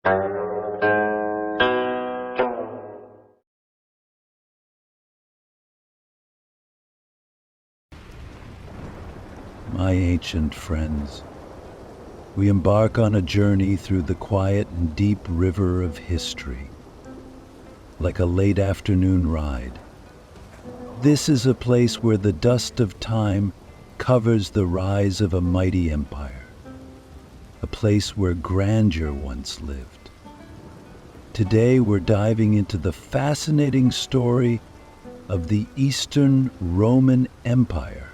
My ancient friends, we embark on a journey through the quiet and deep river of history, like a late afternoon ride. This is a place where the dust of time covers the rise of a mighty empire, a place where grandeur once lived. Today we're diving into the fascinating story of the Eastern Roman Empire,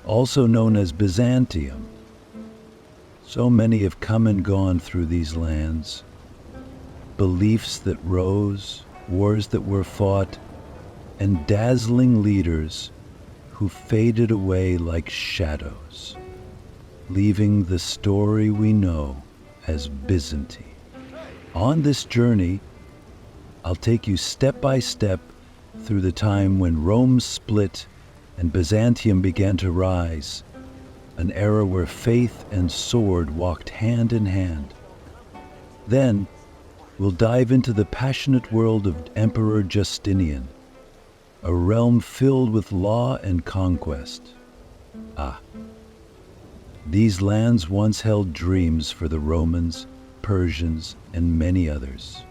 also known as Byzantium. So many have come and gone through these lands. Beliefs that rose, wars that were fought, and dazzling leaders who faded away like shadows, leaving the story we know as Byzantine. On this journey, I'll take you step by step through the time when Rome split and Byzantium began to rise, an era where faith and sword walked hand in hand. Then, we'll dive into the passionate world of Emperor Justinian, a realm filled with law and conquest. These lands once held dreams for the Romans, Persians, and many others.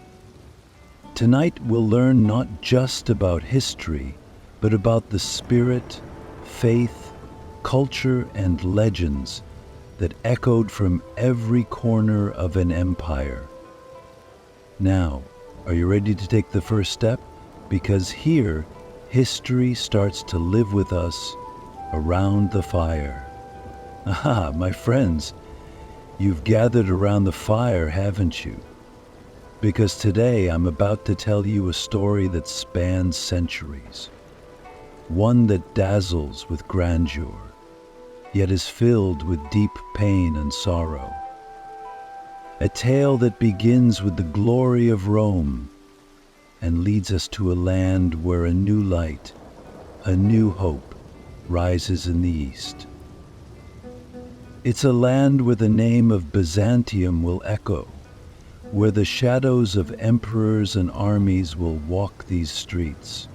Tonight, we'll learn not just about history, but about the spirit, faith, culture, and legends that echoed from every corner of an empire. Now, are you ready to take the first step? Because here, history starts to live with us around the fire. Aha, my friends, you've gathered around the fire, haven't you? Because today I'm about to tell you a story that spans centuries. One that dazzles with grandeur, yet is filled with deep pain and sorrow. A tale that begins with the glory of Rome and leads us to a land where a new light, a new hope, rises in the east. It's a land where the name of Byzantium will echo, where the shadows of emperors and armies will walk these streets.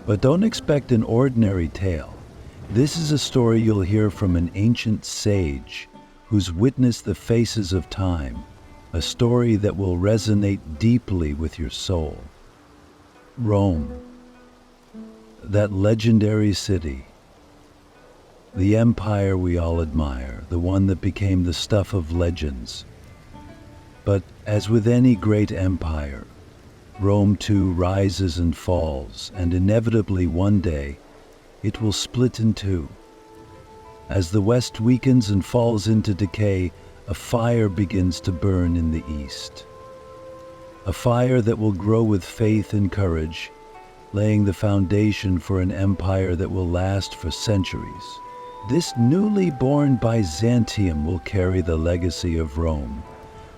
But don't expect an ordinary tale. This is a story you'll hear from an ancient sage who's witnessed the faces of time, a story that will resonate deeply with your soul. Rome, that legendary city, the empire we all admire, the one that became the stuff of legends. But as with any great empire, Rome too rises and falls, and inevitably one day it will split in two. As the West weakens and falls into decay, a fire begins to burn in the East. A fire that will grow with faith and courage, laying the foundation for an empire that will last for centuries. This newly born Byzantium will carry the legacy of Rome,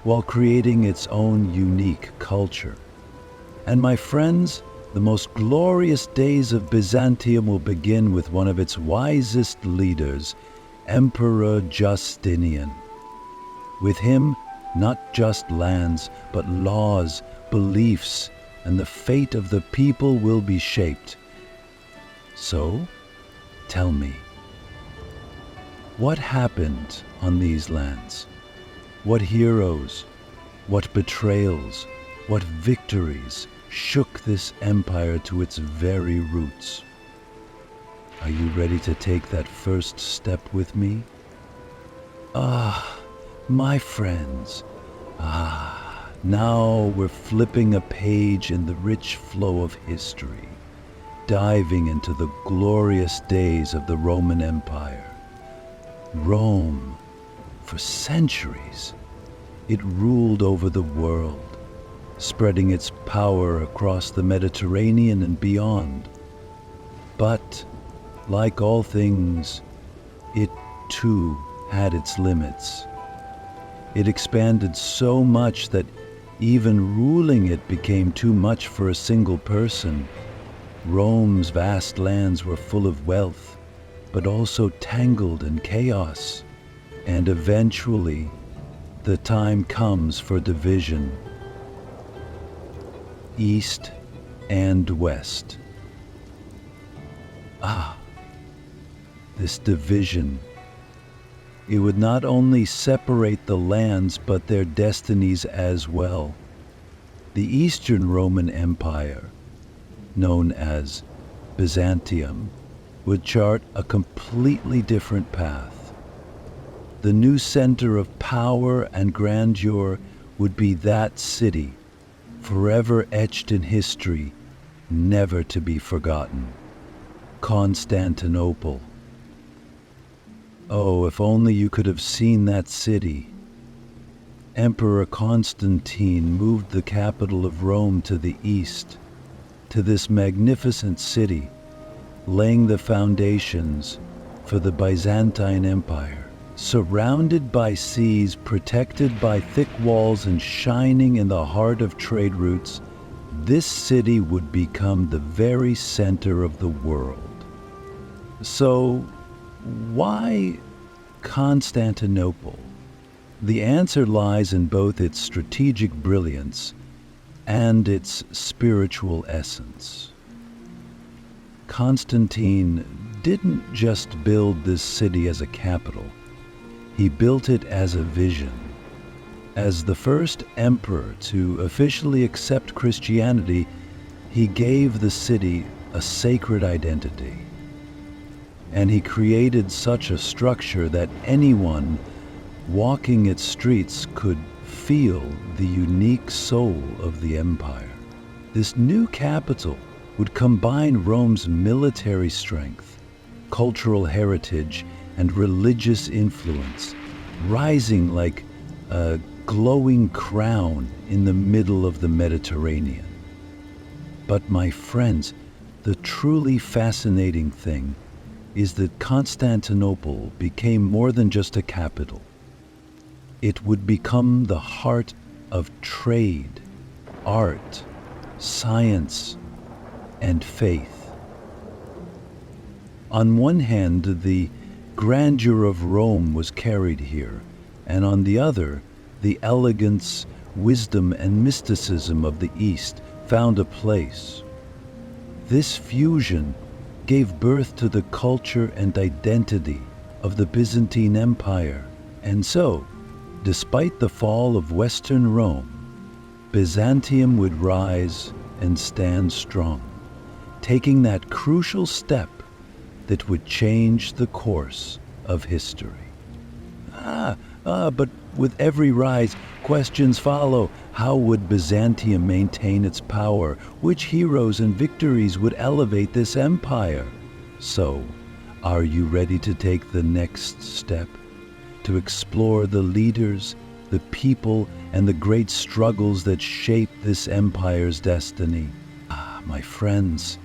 while creating its own unique culture. And my friends, the most glorious days of Byzantium will begin with one of its wisest leaders, Emperor Justinian. With him, not just lands, but laws, beliefs, and the fate of the people will be shaped. So, tell me, what happened on these lands? What heroes, what betrayals, what victories shook this empire to its very roots? Are you ready to take that first step with me? My friends, now we're flipping a page in the rich flow of history, diving into the glorious days of the Roman Empire. Rome, for centuries, it ruled over the world, spreading its power across the Mediterranean and beyond. But, like all things, it too had its limits. It expanded so much that even ruling it became too much for a single person. Rome's vast lands were full of wealth, but also tangled in chaos. And eventually, the time comes for division, east and west. This division, it would not only separate the lands but their destinies as well. The Eastern Roman Empire, known as Byzantium, would chart a completely different path. The new center of power and grandeur would be that city, forever etched in history, never to be forgotten. Constantinople. Oh, if only you could have seen that city. Emperor Constantine moved the capital of Rome to the east, to this magnificent city, laying the foundations for the Byzantine Empire. Surrounded by seas, protected by thick walls, and shining in the heart of trade routes, this city would become the very center of the world. So, why Constantinople? The answer lies in both its strategic brilliance and its spiritual essence. Constantine didn't just build this city as a capital. He built it as a vision. As the first emperor to officially accept Christianity, he gave the city a sacred identity. And he created such a structure that anyone walking its streets could feel the unique soul of the empire. This new capital would combine Rome's military strength, cultural heritage, and religious influence, rising like a glowing crown in the middle of the Mediterranean. But my friends, the truly fascinating thing is that Constantinople became more than just a capital. It would become the heart of trade, art, science, and faith. On one hand, the grandeur of Rome was carried here, and on the other, the elegance, wisdom, and mysticism of the East found a place. This fusion gave birth to the culture and identity of the Byzantine Empire, and so, despite the fall of Western Rome, Byzantium would rise and stand strong, taking that crucial step that would change the course of history. But with every rise, questions follow. How would Byzantium maintain its power? Which heroes and victories would elevate this empire? So, are you ready to take the next step? To explore the leaders, the people, and the great struggles that shape this empire's destiny? My friends,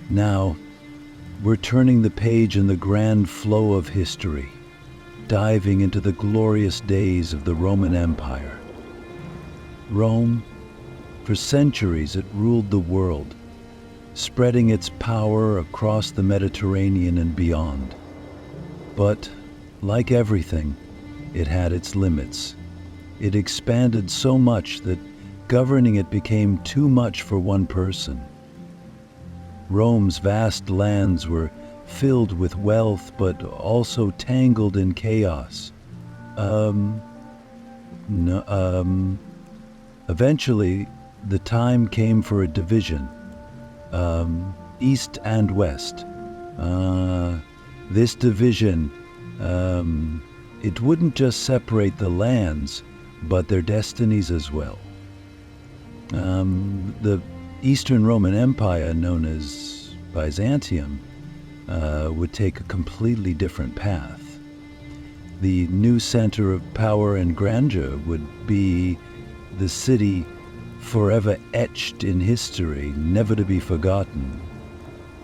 now we're turning the page in the grand flow of history, diving into the glorious days of the Roman Empire. Rome, for centuries it ruled the world, spreading its power across the Mediterranean and beyond. But, like everything, it had its limits. It expanded so much that governing it became too much for one person. Rome's vast lands were filled with wealth, but also tangled in chaos. Eventually, the time came for a division, east and west. This division, it wouldn't just separate the lands, but their destinies as well. The Eastern Roman Empire, known as Byzantium, would take a completely different path. The new center of power and grandeur would be the city forever etched in history, never to be forgotten,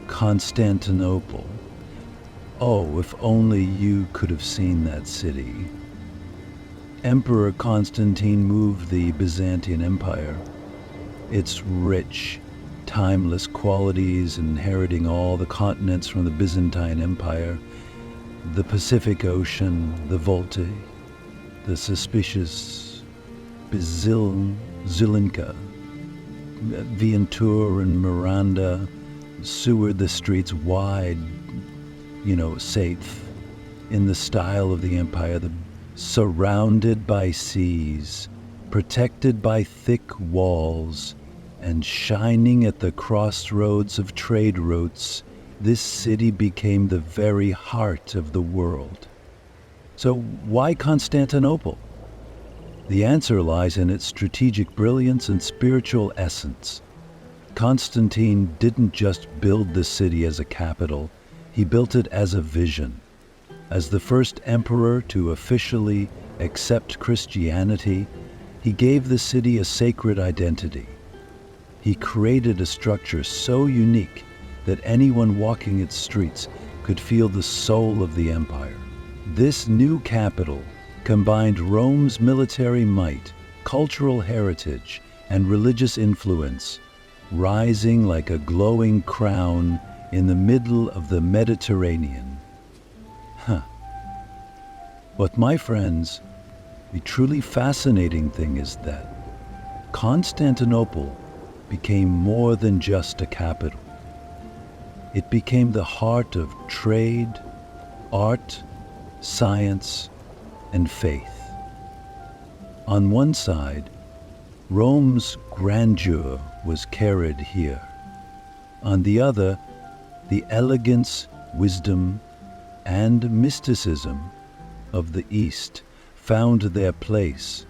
Constantinople. Oh, if only you could have seen that city. Emperor Constantine moved the Byzantine Empire, its rich, timeless qualities inheriting all the continents from the Byzantine Empire, the Pacific Ocean, the Volta, the suspicious Zilinka, Vientur and Miranda sewered the streets wide, safe, in the style of the empire, surrounded by seas, protected by thick walls, and shining at the crossroads of trade routes. This city became the very heart of the world. So why Constantinople? The answer lies in its strategic brilliance and spiritual essence. Constantine didn't just build the city as a capital, he built it as a vision. As the first emperor to officially accept Christianity, he gave the city a sacred identity. He created a structure so unique that anyone walking its streets could feel the soul of the empire. This new capital combined Rome's military might, cultural heritage, and religious influence, rising like a glowing crown in the middle of the Mediterranean. But my friends, the truly fascinating thing is that Constantinople became more than just a capital. It became the heart of trade, art, science, and faith. On one side, Rome's grandeur was carried here. On the other, the elegance, wisdom, and mysticism of the East found their place.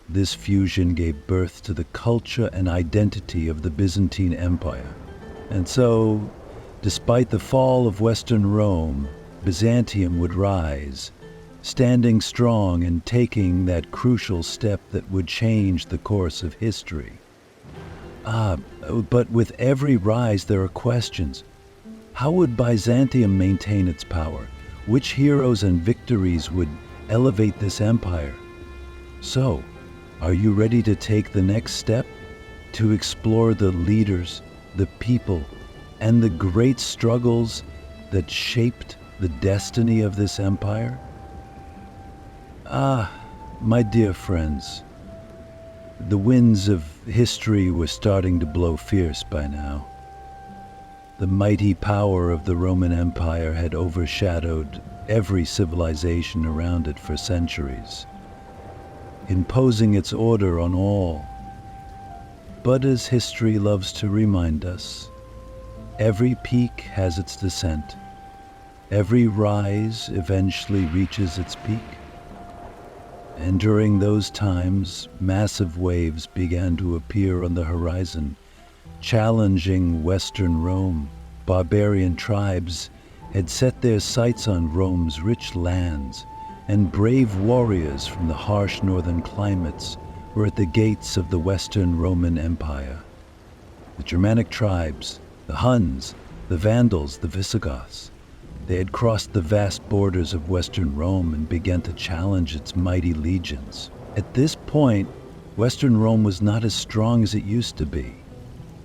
This fusion gave birth to the culture and identity of the Byzantine Empire. And so, despite the fall of Western Rome, Byzantium would rise, standing strong and taking that crucial step that would change the course of history. But with every rise there are questions. How would Byzantium maintain its power? Which heroes and victories would elevate this empire? So, are you ready to take the next step? To explore the leaders, the people, and the great struggles that shaped the destiny of this empire? My dear friends, the winds of history were starting to blow fierce by now. The mighty power of the Roman Empire had overshadowed every civilization around it for centuries, imposing its order on all. But as history loves to remind us, every peak has its descent. Every rise eventually reaches its peak. And during those times, massive waves began to appear on the horizon, challenging Western Rome. Barbarian tribes had set their sights on Rome's rich lands, and brave warriors from the harsh northern climates were at the gates of the Western Roman Empire. The Germanic tribes, the Huns, the Vandals, the Visigoths, they had crossed the vast borders of Western Rome and began to challenge its mighty legions. At this point, Western Rome was not as strong as it used to be.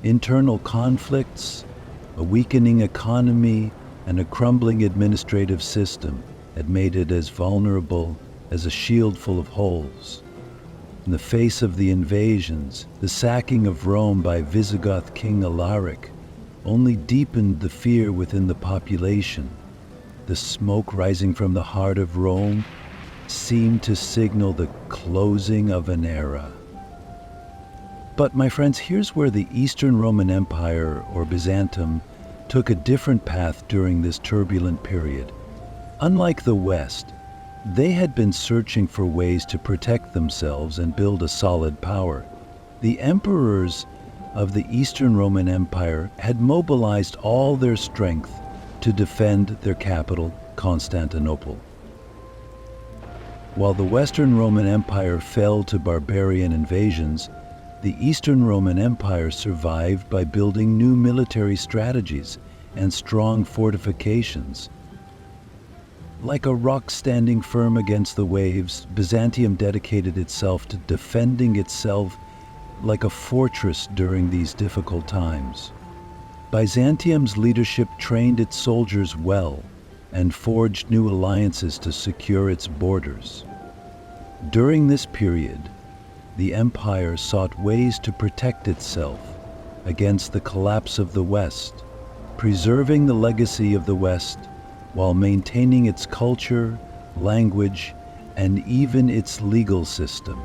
Internal conflicts, a weakening economy, and a crumbling administrative system had made it as vulnerable as a shield full of holes. In the face of the invasions, the sacking of Rome by Visigoth King Alaric only deepened the fear within the population. The smoke rising from the heart of Rome seemed to signal the closing of an era. But my friends, here's where the Eastern Roman Empire, or Byzantium, took a different path during this turbulent period. Unlike the West, they had been searching for ways to protect themselves and build a solid power. The emperors of the Eastern Roman Empire had mobilized all their strength to defend their capital, Constantinople. While the Western Roman Empire fell to barbarian invasions, the Eastern Roman Empire survived by building new military strategies and strong fortifications. Like a rock standing firm against the waves, Byzantium dedicated itself to defending itself like a fortress during these difficult times. Byzantium's leadership trained its soldiers well and forged new alliances to secure its borders. During this period, the empire sought ways to protect itself against the collapse of the West, preserving the legacy of the West while maintaining its culture, language, and even its legal system.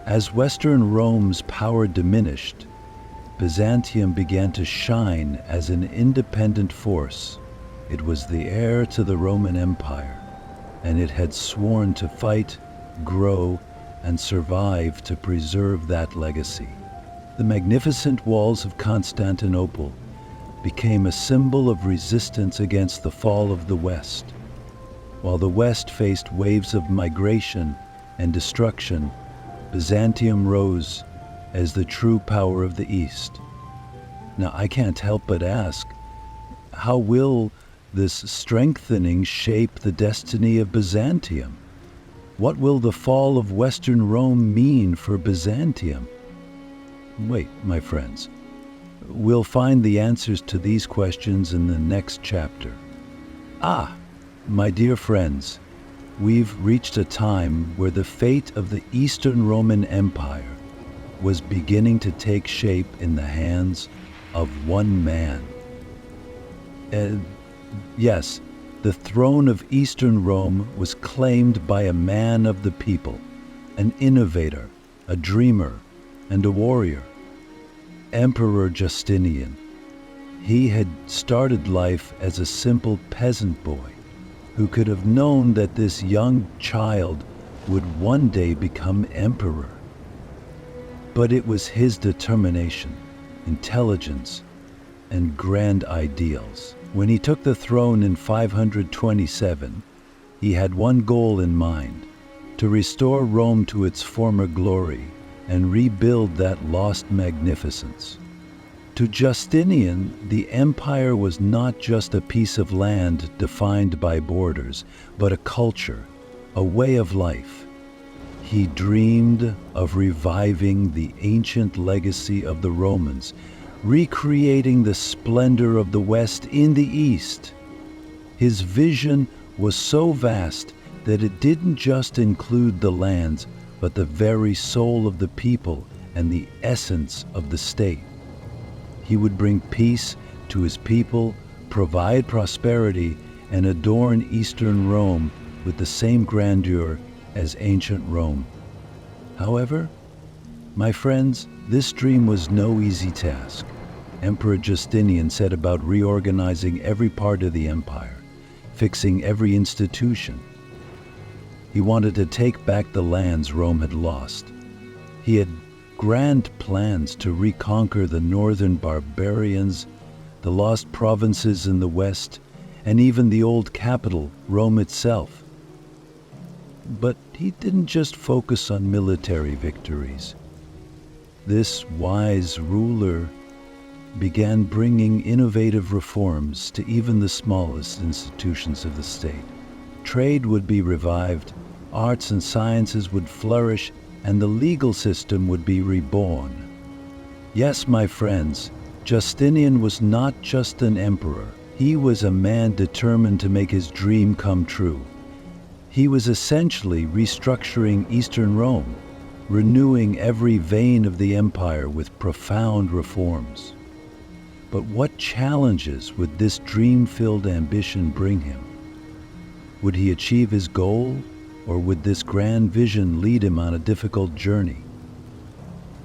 As Western Rome's power diminished, Byzantium began to shine as an independent force. It was the heir to the Roman Empire, and it had sworn to fight, grow, and survive to preserve that legacy. The magnificent walls of Constantinople became a symbol of resistance against the fall of the West. While the West faced waves of migration and destruction, Byzantium rose as the true power of the East. Now, I can't help but ask, how will this strengthening shape the destiny of Byzantium? What will the fall of Western Rome mean for Byzantium? Wait, my friends. We'll find the answers to these questions in the next chapter. My dear friends, we've reached a time where the fate of the Eastern Roman Empire was beginning to take shape in the hands of one man. Yes, the throne of Eastern Rome was claimed by a man of the people, an innovator, a dreamer, and a warrior. Emperor Justinian. He had started life as a simple peasant boy who could have known that this young child would one day become emperor. But it was his determination, intelligence, and grand ideals. When he took the throne in 527, he had one goal in mind: to restore Rome to its former glory and rebuild that lost magnificence. To Justinian, the empire was not just a piece of land defined by borders, but a culture, a way of life. He dreamed of reviving the ancient legacy of the Romans, recreating the splendor of the West in the East. His vision was so vast that it didn't just include the lands, but the very soul of the people and the essence of the state. He would bring peace to his people, provide prosperity, and adorn Eastern Rome with the same grandeur as ancient Rome. However, my friends, this dream was no easy task. Emperor Justinian set about reorganizing every part of the empire, fixing every institution. He wanted to take back the lands Rome had lost. He had grand plans to reconquer the northern barbarians, the lost provinces in the west, and even the old capital, Rome itself. But he didn't just focus on military victories. This wise ruler began bringing innovative reforms to even the smallest institutions of the state. Trade would be revived, arts and sciences would flourish, and the legal system would be reborn. Yes, my friends, Justinian was not just an emperor. He was a man determined to make his dream come true. He was essentially restructuring Eastern Rome, renewing every vein of the empire with profound reforms. But what challenges would this dream-filled ambition bring him? Would he achieve his goal, or would this grand vision lead him on a difficult journey?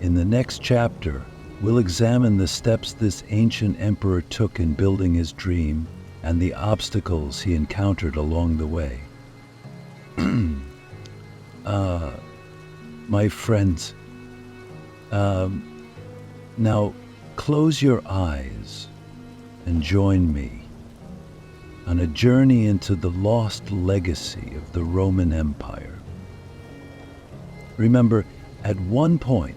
In the next chapter, we'll examine the steps this ancient emperor took in building his dream and the obstacles he encountered along the way. My friends, now close your eyes and join me on a journey into the lost legacy of the Roman Empire. Remember, at one point,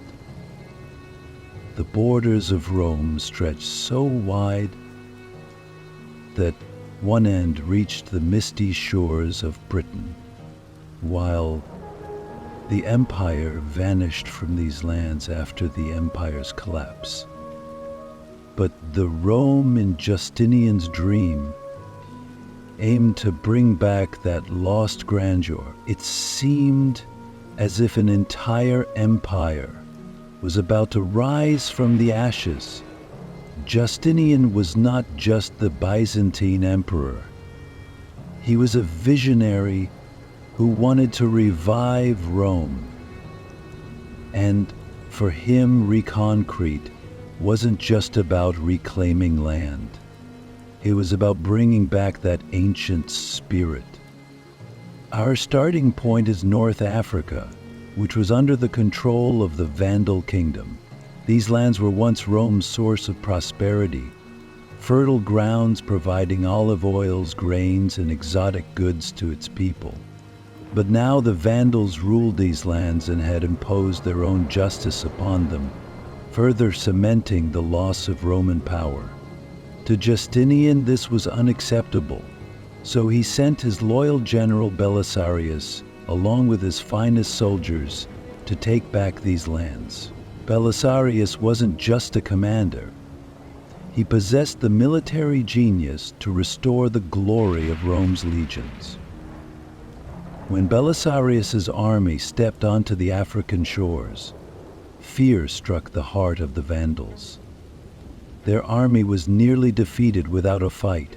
the borders of Rome stretched so wide that one end reached the misty shores of Britain, while the empire vanished from these lands after the empire's collapse. But the Rome in Justinian's dream aimed to bring back that lost grandeur. It seemed as if an entire empire was about to rise from the ashes. Justinian was not just the Byzantine emperor. He was a visionary who wanted to revive Rome. And for him, reconcrete wasn't just about reclaiming land. It was about bringing back that ancient spirit. Our starting point is North Africa, which was under the control of the Vandal kingdom. These lands were once Rome's source of prosperity, fertile grounds providing olive oils, grains, and exotic goods to its people. But now the Vandals ruled these lands and had imposed their own justice upon them, further cementing the loss of Roman power. To Justinian, this was unacceptable, so he sent his loyal general Belisarius, along with his finest soldiers, to take back these lands. Belisarius wasn't just a commander. He possessed the military genius to restore the glory of Rome's legions. When Belisarius's army stepped onto the African shores, fear struck the heart of the Vandals. Their army was nearly defeated without a fight.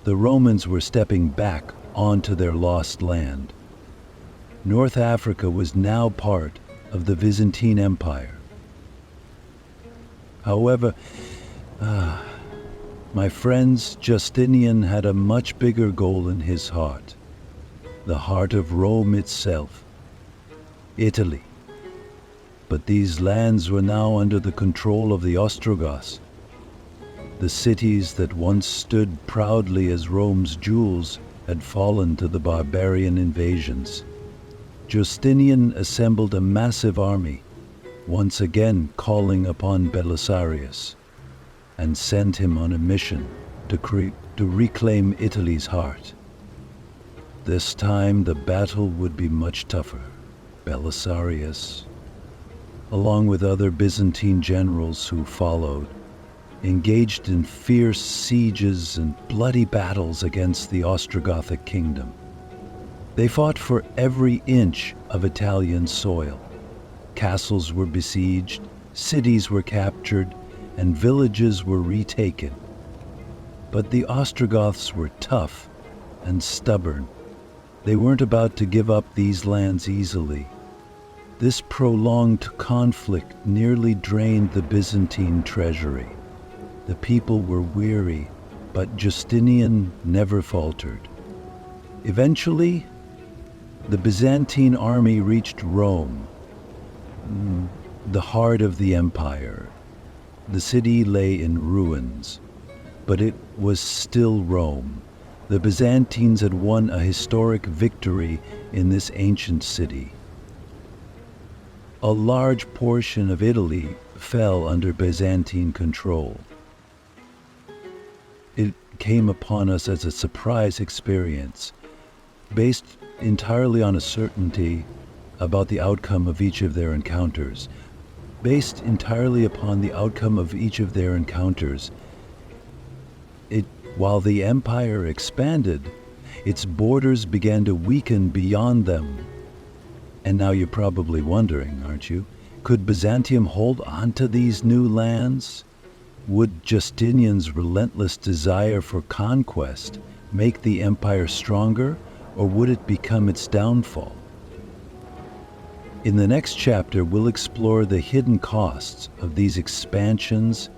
The Romans were stepping back onto their lost land. North Africa was now part of the Byzantine Empire. However, my friends, Justinian had a much bigger goal in his heart. The heart of Rome itself, Italy. But these lands were now under the control of the Ostrogoths. The cities that once stood proudly as Rome's jewels had fallen to the barbarian invasions. Justinian assembled a massive army, once again calling upon Belisarius, and sent him on a mission to reclaim Italy's heart. This time the battle would be much tougher. Belisarius, along with other Byzantine generals who followed, engaged in fierce sieges and bloody battles against the Ostrogothic kingdom. They fought for every inch of Italian soil. Castles were besieged, cities were captured, and villages were retaken. But the Ostrogoths were tough and stubborn. They weren't about to give up these lands easily. This prolonged conflict nearly drained the Byzantine treasury. The people were weary, but Justinian never faltered. Eventually, the Byzantine army reached Rome, the heart of the empire. The city lay in ruins, but it was still Rome. The Byzantines had won a historic victory in this ancient city. A large portion of Italy fell under Byzantine control. It came upon us as a surprise experience, based entirely on a certainty about the outcome of each of their encounters. Based entirely upon the outcome of each of their encounters, while the empire expanded, its borders began to weaken beyond them. And now you're probably wondering, aren't you? Could Byzantium hold on to these new lands? Would Justinian's relentless desire for conquest make the empire stronger, or would it become its downfall? In the next chapter, we'll explore the hidden costs of these expansions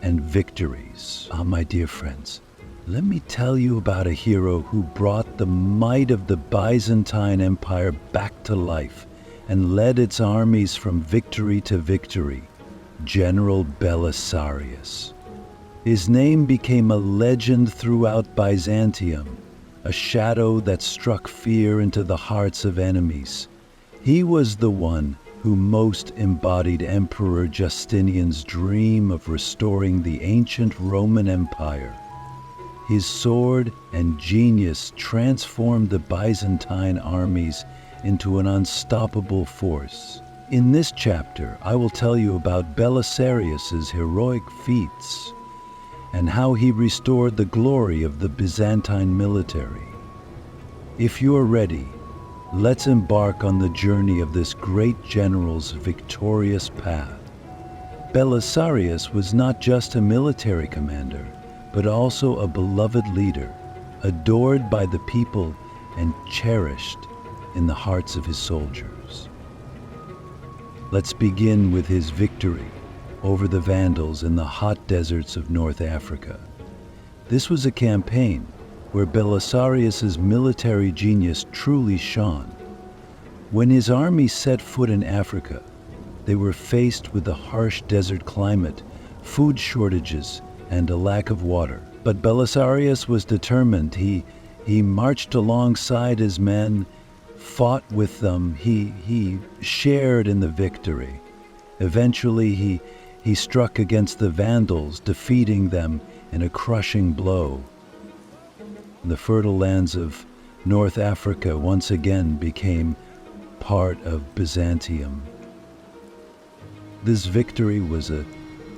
and victories. My dear friends, let me tell you about a hero who brought the might of the Byzantine Empire back to life and led its armies from victory to victory, General Belisarius. His name became a legend throughout Byzantium, a shadow that struck fear into the hearts of enemies. He was the one who most embodied Emperor Justinian's dream of restoring the ancient Roman Empire. His sword and genius transformed the Byzantine armies into an unstoppable force. In this chapter, I will tell you about Belisarius's heroic feats and how he restored the glory of the Byzantine military. If you are ready, Let's embark on the journey of this great general's victorious path. Belisarius was not just a military commander, but also a beloved leader, adored by the people and cherished in the hearts of his soldiers. Let's begin with his victory over the Vandals in the hot deserts of North Africa. This was a campaign where Belisarius's military genius truly shone. When his army set foot in Africa, they were faced with the harsh desert climate, food shortages, and a lack of water. But Belisarius was determined. He marched alongside his men, fought with them. He shared in the victory. Eventually, he struck against the Vandals, defeating them in a crushing blow. The fertile lands of North Africa once again became part of Byzantium. This victory was a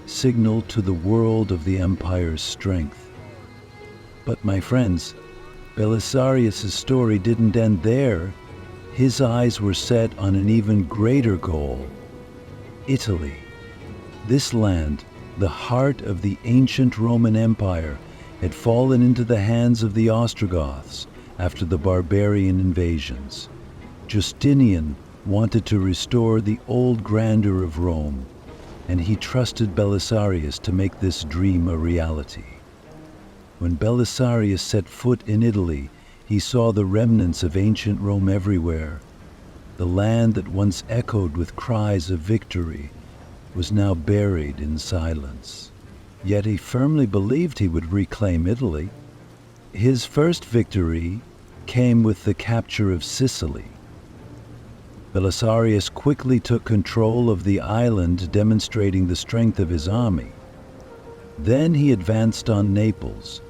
signal to the world of the empire's strength. But my friends, Belisarius' story didn't end there. His eyes were set on an even greater goal: Italy. This land, the heart of the ancient Roman Empire, had fallen into the hands of the Ostrogoths after the barbarian invasions. Justinian wanted to restore the old grandeur of Rome, and he trusted Belisarius to make this dream a reality. When Belisarius set foot in Italy, he saw the remnants of ancient Rome everywhere. The land that once echoed with cries of victory was now buried in silence. Yet he firmly believed he would reclaim Italy. His first victory came with the capture of Sicily. Belisarius quickly took control of the island, demonstrating the strength of his army. Then he advanced on Naples,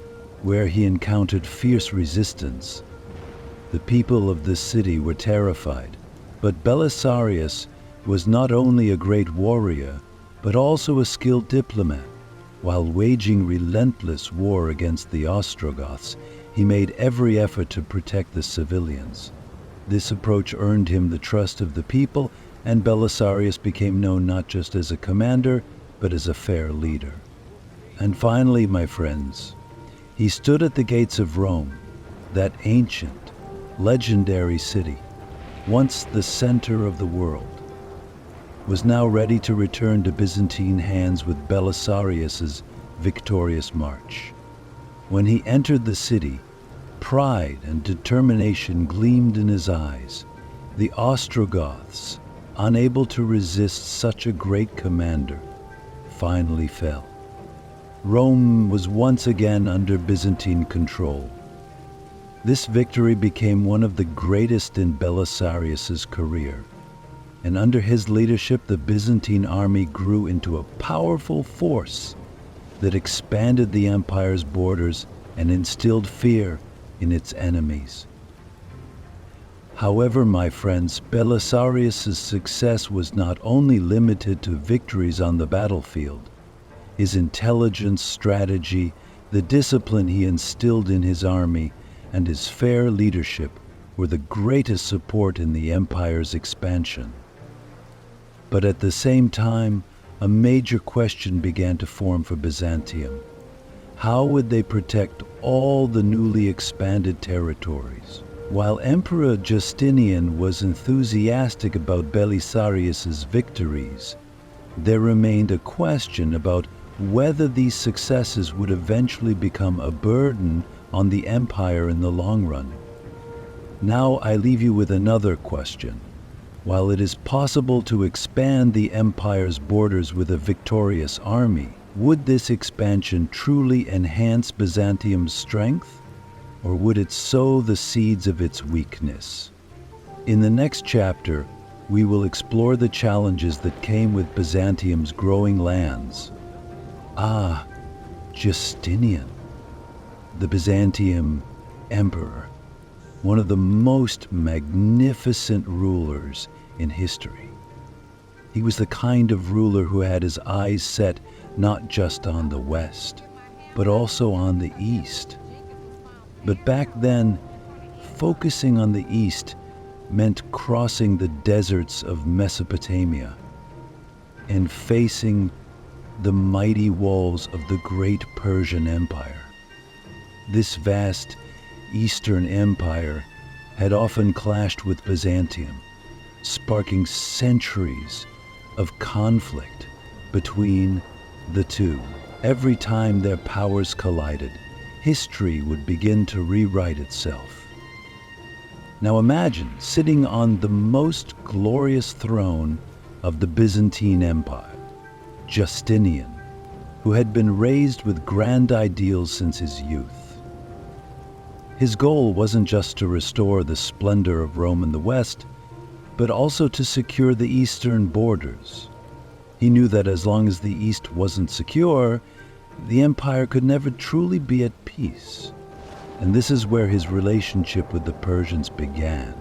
where he encountered fierce resistance. The people of the city were terrified, but Belisarius was not only a great warrior, but also a skilled diplomat. While waging relentless war against the Ostrogoths, he made every effort to protect the civilians. This approach earned him the trust of the people, and Belisarius became known not just as a commander, but as a fair leader. And finally, my friends, he stood at the gates of Rome, that ancient, legendary city, once the center of the world, was now ready to return to Byzantine hands with Belisarius's victorious march. When he entered the city, pride and determination gleamed in his eyes. The Ostrogoths, unable to resist such a great commander, finally fell. Rome was once again under Byzantine control. This victory became one of the greatest in Belisarius's career, and under his leadership the Byzantine army grew into a powerful force that expanded the empire's borders and instilled fear in its enemies. However, my friends, Belisarius's success was not only limited to victories on the battlefield. His intelligence, strategy, the discipline he instilled in his army, and his fair leadership were the greatest support in the empire's expansion. But at the same time, a major question began to form for Byzantium. How would they protect all the newly expanded territories? While Emperor Justinian was enthusiastic about Belisarius's victories, there remained a question about whether these successes would eventually become a burden on the empire in the long run. Now I leave you with another question. While it is possible to expand the empire's borders with a victorious army, would this expansion truly enhance Byzantium's strength, or would it sow the seeds of its weakness? In the next chapter, we will explore the challenges that came with Byzantium's growing lands. Justinian, the Byzantine Emperor, one of the most magnificent rulers in history. He was the kind of ruler who had his eyes set not just on the West, but also on the East. But back then, focusing on the East meant crossing the deserts of Mesopotamia and facing the mighty walls of the great Persian Empire. This vast Eastern Empire had often clashed with Byzantium, sparking centuries of conflict between the two. Every time their powers collided, history would begin to rewrite itself. Now imagine sitting on the most glorious throne of the Byzantine Empire, Justinian, who had been raised with grand ideals since his youth. His goal wasn't just to restore the splendor of Rome in the West, but also to secure the eastern borders. He knew that as long as the East wasn't secure, the empire could never truly be at peace. And this is where his relationship with the Persians began.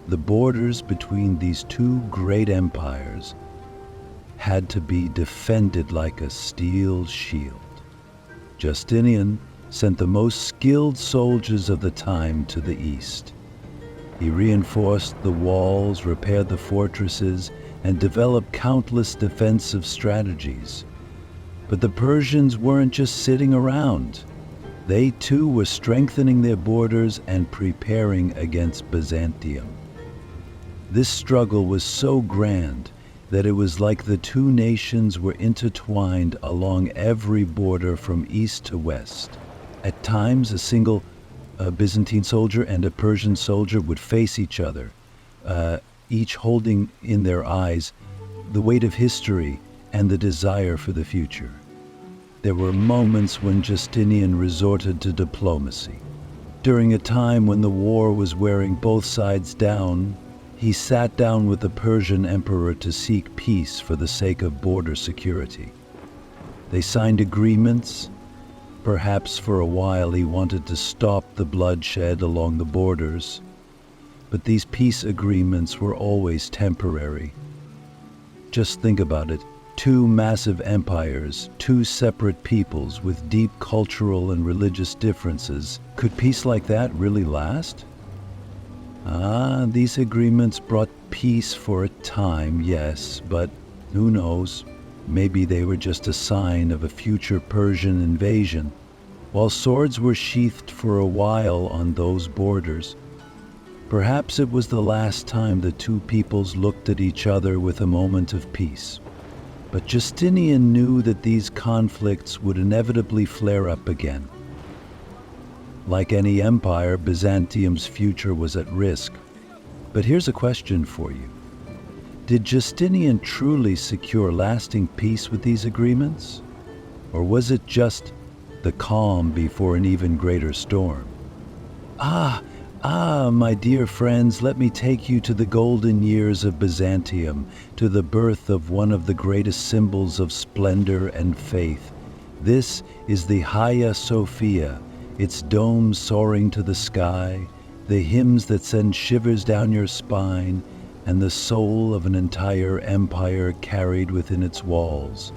The borders between these two great empires had to be defended like a steel shield. Justinian sent the most skilled soldiers of the time to the east. He reinforced the walls, repaired the fortresses, and developed countless defensive strategies. But the Persians weren't just sitting around. They too were strengthening their borders and preparing against Byzantium. This struggle was so grand that it was like the two nations were intertwined along every border from east to west. At times, a single Byzantine soldier and a Persian soldier would face each other, each holding in their eyes the weight of history and the desire for the future. There were moments when Justinian resorted to diplomacy. During a time when the war was wearing both sides down, he sat down with the Persian emperor to seek peace for the sake of border security. They signed agreements. Perhaps for a while he wanted to stop the bloodshed along the borders, but these peace agreements were always temporary. Just think about it. Two massive empires, two separate peoples with deep cultural and religious differences. Could peace like that really last? These agreements brought peace for a time, yes, but who knows? Maybe they were just a sign of a future Persian invasion. While swords were sheathed for a while on those borders, perhaps it was the last time the two peoples looked at each other with a moment of peace. But Justinian knew that these conflicts would inevitably flare up again. Like any empire, Byzantium's future was at risk. But here's a question for you. Did Justinian truly secure lasting peace with these agreements? Or was it just the calm before an even greater storm? My dear friends, let me take you to the golden years of Byzantium, to the birth of one of the greatest symbols of splendor and faith. This is the Hagia Sophia, its dome soaring to the sky, the hymns that send shivers down your spine, and the soul of an entire empire carried within its walls.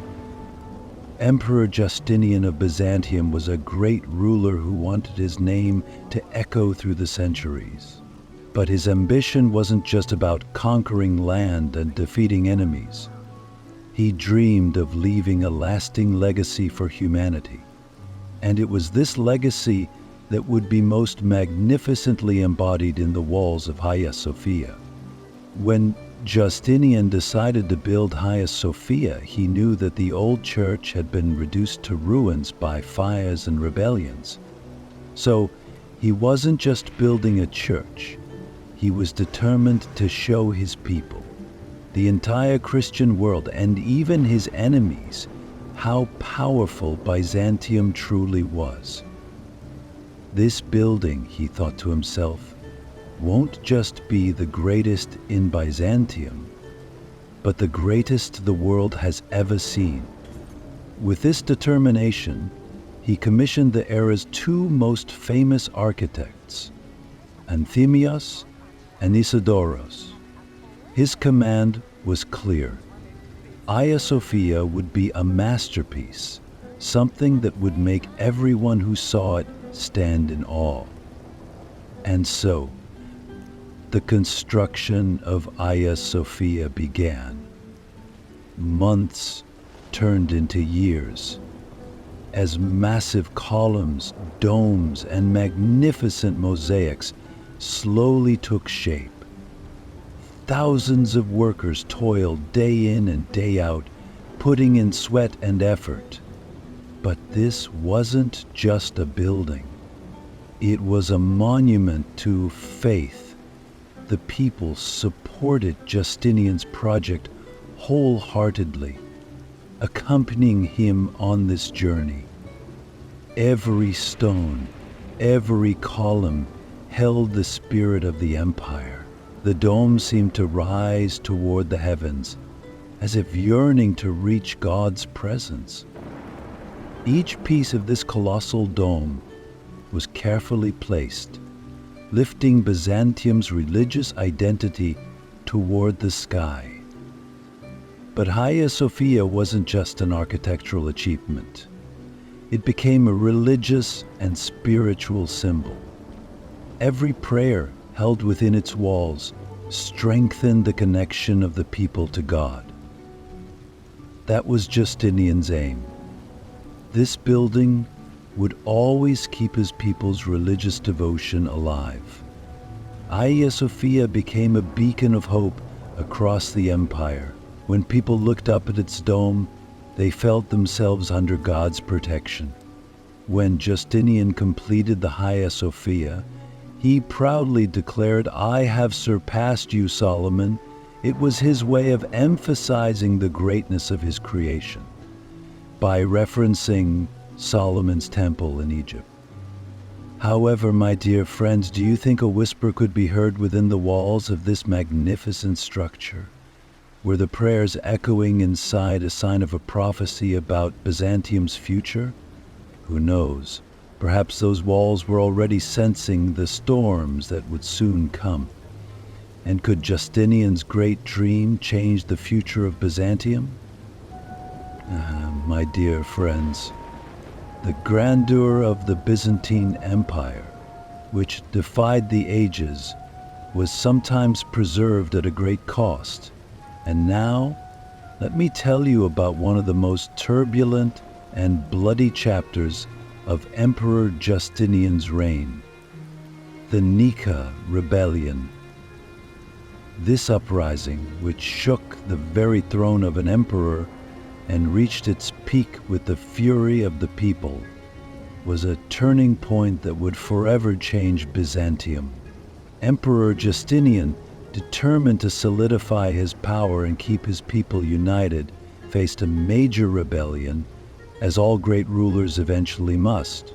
Emperor Justinian of Byzantium was a great ruler who wanted his name to echo through the centuries. But his ambition wasn't just about conquering land and defeating enemies. He dreamed of leaving a lasting legacy for humanity. And it was this legacy that would be most magnificently embodied in the walls of Hagia Sophia. When Justinian decided to build Hagia Sophia, he knew that the old church had been reduced to ruins by fires and rebellions. So he wasn't just building a church. He was determined to show his people, the entire Christian world, and even his enemies, how powerful Byzantium truly was. This building, he thought to himself, won't just be the greatest in Byzantium, but the greatest the world has ever seen. With this determination, he commissioned the era's two most famous architects, Anthemios and Isidoros. His command was clear. Hagia Sophia would be a masterpiece, something that would make everyone who saw it stand in awe. And so, the construction of Hagia Sophia began. Months turned into years, as massive columns, domes, and magnificent mosaics slowly took shape. Thousands of workers toiled day in and day out, putting in sweat and effort. But this wasn't just a building. It was a monument to faith. The people supported Justinian's project wholeheartedly, accompanying him on this journey. Every stone, every column held the spirit of the empire. The dome seemed to rise toward the heavens, as if yearning to reach God's presence. Each piece of this colossal dome was carefully placed, lifting Byzantium's religious identity toward the sky. But Hagia Sophia wasn't just an architectural achievement. It became a religious and spiritual symbol. Every prayer held within its walls strengthened the connection of the people to God. That was Justinian's aim. This building would always keep his people's religious devotion alive. Hagia Sophia became a beacon of hope across the empire. When people looked up at its dome, they felt themselves under God's protection. When Justinian completed the Hagia Sophia, he proudly declared, "I have surpassed you, Solomon." It was his way of emphasizing the greatness of his creation by referencing Solomon's temple in Egypt. However, my dear friends, do you think a whisper could be heard within the walls of this magnificent structure? Were the prayers echoing inside a sign of a prophecy about Byzantium's future? Who knows? Perhaps those walls were already sensing the storms that would soon come. And could Justinian's great dream change the future of Byzantium? My dear friends, the grandeur of the Byzantine Empire, which defied the ages, was sometimes preserved at a great cost. And now, let me tell you about one of the most turbulent and bloody chapters of Emperor Justinian's reign, the Nika Rebellion. This uprising, which shook the very throne of an emperor and reached its peak with the fury of the people, was a turning point that would forever change Byzantium. Emperor Justinian, determined to solidify his power and keep his people united, faced a major rebellion, as all great rulers eventually must.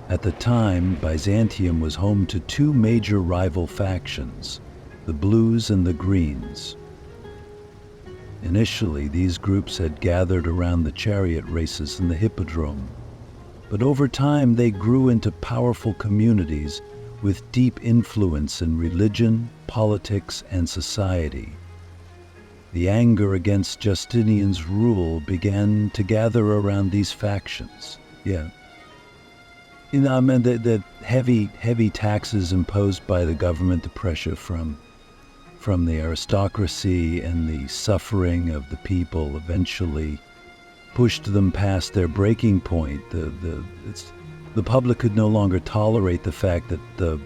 At the time, Byzantium was home to two major rival factions, the Blues and the Greens. Initially, these groups had gathered around the chariot races in the Hippodrome, but over time they grew into powerful communities with deep influence in religion, politics, and society. The anger against Justinian's rule began to gather around these factions. The heavy taxes imposed by the government, the pressure from the aristocracy, and the suffering of the people eventually pushed them past their breaking point. The public could no longer tolerate the fact that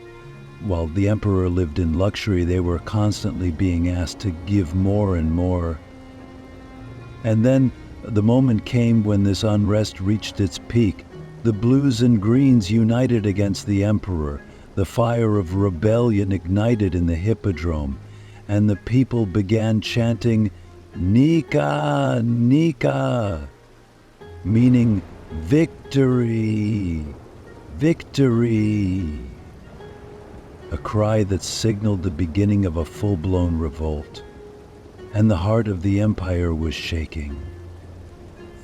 while the emperor lived in luxury, they were constantly being asked to give more and more. And then the moment came when this unrest reached its peak. The Blues and Greens united against the emperor. The fire of rebellion ignited in the Hippodrome, and the people began chanting, "Nika, Nika," meaning victory, victory. A cry that signaled the beginning of a full-blown revolt, and the heart of the empire was shaking.